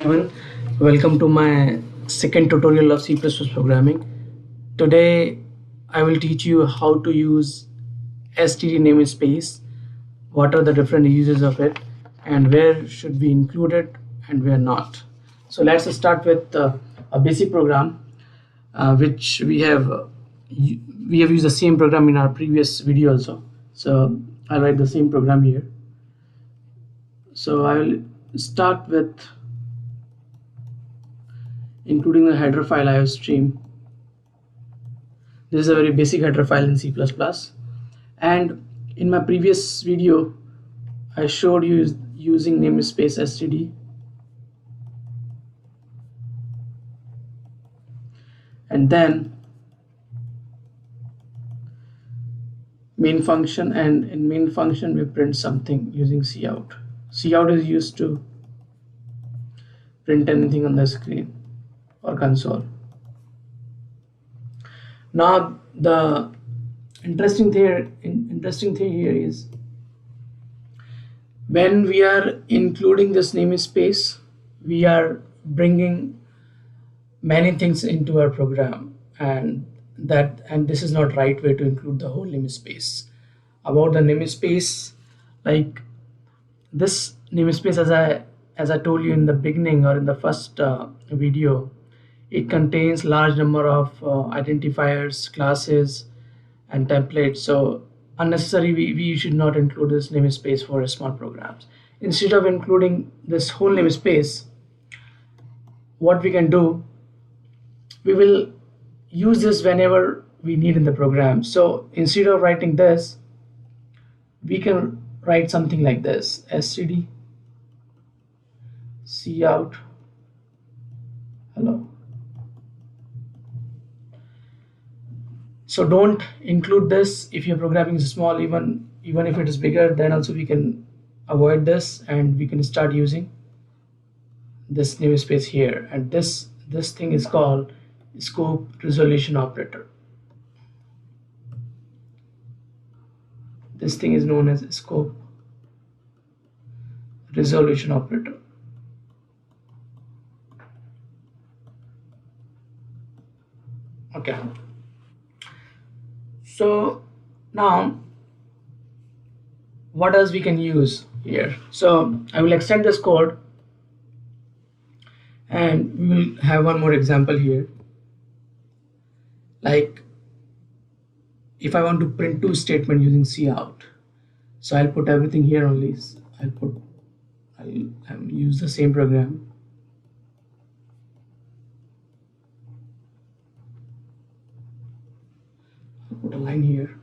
everyone. Welcome to my second tutorial of C++ programming. Today I will teach you how to use std namespace, what are the different uses of it, and where should we include it and where not. So let's start with a basic program which we have used the same program in our previous video also. So I'll write the same program here. So I will start with including the header file iostream. This is a very basic header file in C++, and in my previous video I showed you using namespace std, and then main function, and in main function we print something using cout. Cout is used to print anything on the screen or console. Now the interesting thing here is when we are including this namespace, we are bringing many things into our program, and this is not right way to include the whole namespace. About the namespace, like this namespace, as I told you in the beginning or in the first video, it contains large number of identifiers, classes, and templates. So unnecessary, we should not include this namespace for small programs. Instead of including this whole namespace, what we can do, we will use this whenever we need in the program. So instead of writing this, we can write something like this: std cout hello. So don't include this if your programming is small. Even if it is bigger, then also we can avoid this, and we can start using this namespace here. And this thing is called scope resolution operator. This thing is known as scope resolution operator. Okay, so now what else we can use here? So I will extend this code, and we will have one more example here. Like if I want to print two statement using cout, so I'll put everything here only. I'll use the same program. I'll put a line here,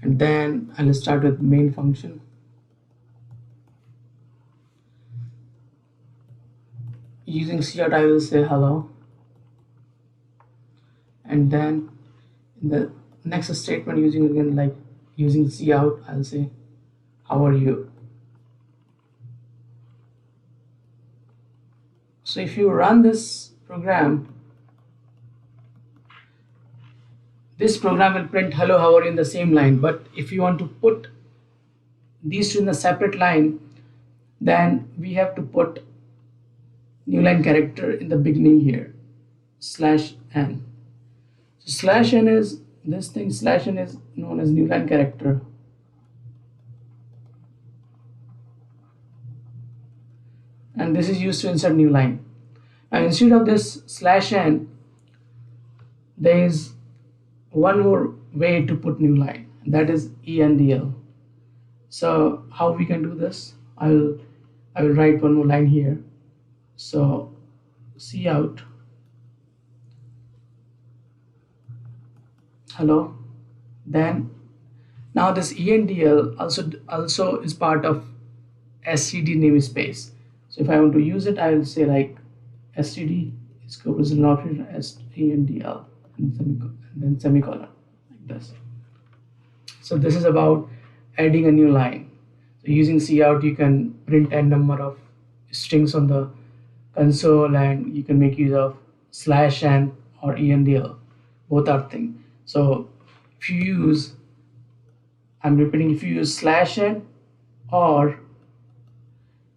and then I'll start with main function. Using cout, I will say hello, and then in the next statement, using cout, I'll say how are you. So if you run this program will print hello, how are you in the same line. But if you want to put these two in a separate line, then we have to put new line character in the beginning here, /n. So /n is this thing. /n is known as new line character, and this is used to insert new line. Now instead of this /n, there is one more way to put new line, that is endl. So how we can do this? I will write one more line here. So cout hello. Then now this endl also is part of std namespace. So if I want to use it, I will say like std scope resolution operator endl and then semicolon, like this. So this is about adding a new line. So using cout, you can print n number of strings on the console, and you can make use of /n or endl. Both are things. So if you use, I'm repeating, if you use /n or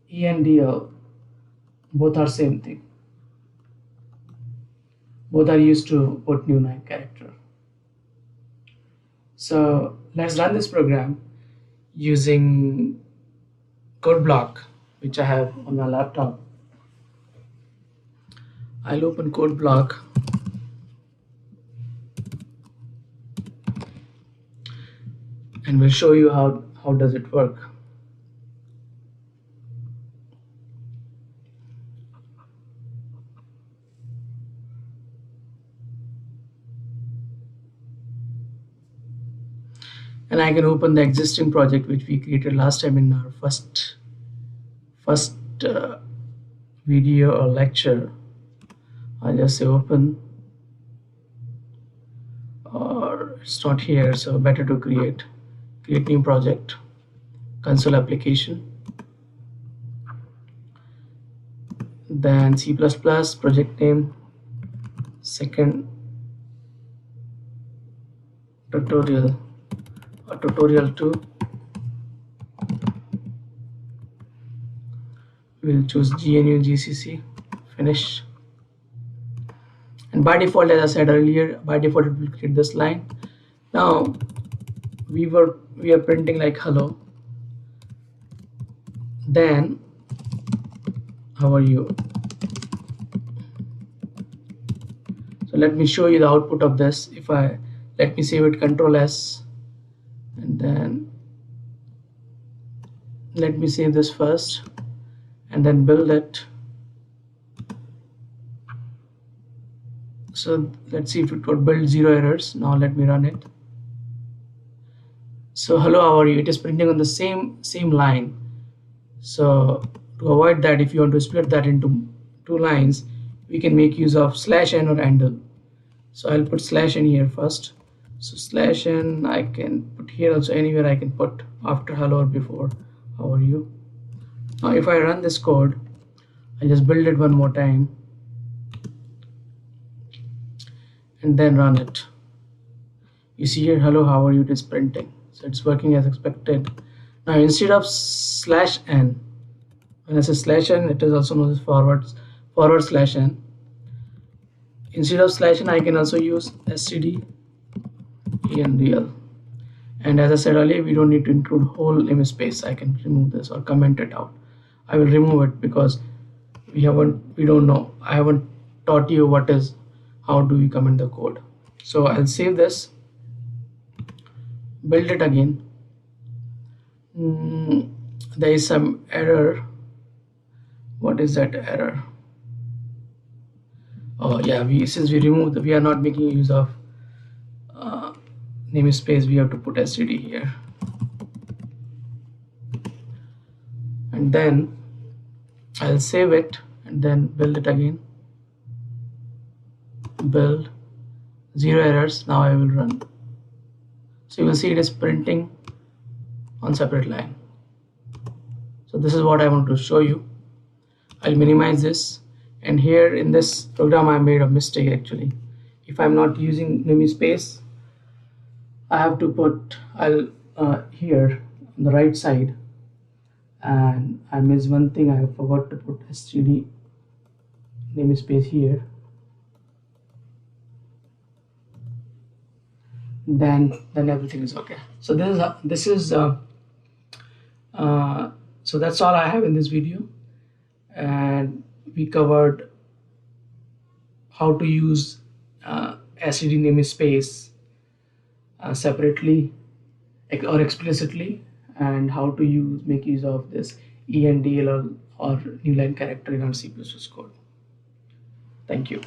endl, Both are same thing. Both are used to put new line character. So let's run this program using code block, which I have on my laptop. I'll open code block and we'll show you how does it work. And I can open the existing project which we created last time in our first video or lecture. I'll just say open, or it's not here, so better to create new project, console application, then C++, project name, second tutorial or tutorial 2. We'll choose GNU GCC, finish. And by default, as I said earlier, by default it will create this line. Now we are printing like hello, then how are you. So let me show you the output of this. If I let me save it, Control S, and then let me save this first and then build it. So let's see if it got built, 0 errors. Now let me run it. So hello, how are you? It is printing on the same line. So to avoid that, if you want to split that into 2 lines, we can make use of /n or handle. So I'll put /n here first. So /n I can put here also, anywhere I can put after hello or before how are you. Now if I run this code, I'll just build it one more time and then run it. You see here, hello, how are you? It is printing. So it's working as expected. Now instead of /n, when I say /n, it is also known as forward/n. Instead of /n, I can also use std in real. And as I said earlier, we don't need to include whole namespace. I can remove this or comment it out. I will remove it because we don't know. I haven't taught you how do we comment the code. So I'll save this, build it again. There is some error. What is that error? Oh yeah, since we removed, we are not making use of namespace, we have to put std here. And then I'll save it and then build it again. Build, 0 errors. Now I will run. So you will see it is printing on separate line. So this is what I want to show you. I'll minimize this, and here in this program I made a mistake actually. If I'm not using namespace, I have to put here on the right side, and I missed one thing. I forgot to put std namespace here. Then everything is okay. So so that's all I have in this video, and we covered how to use std namespace separately or explicitly, and how to make use of this endl or new line character in our C++ code. Thank you.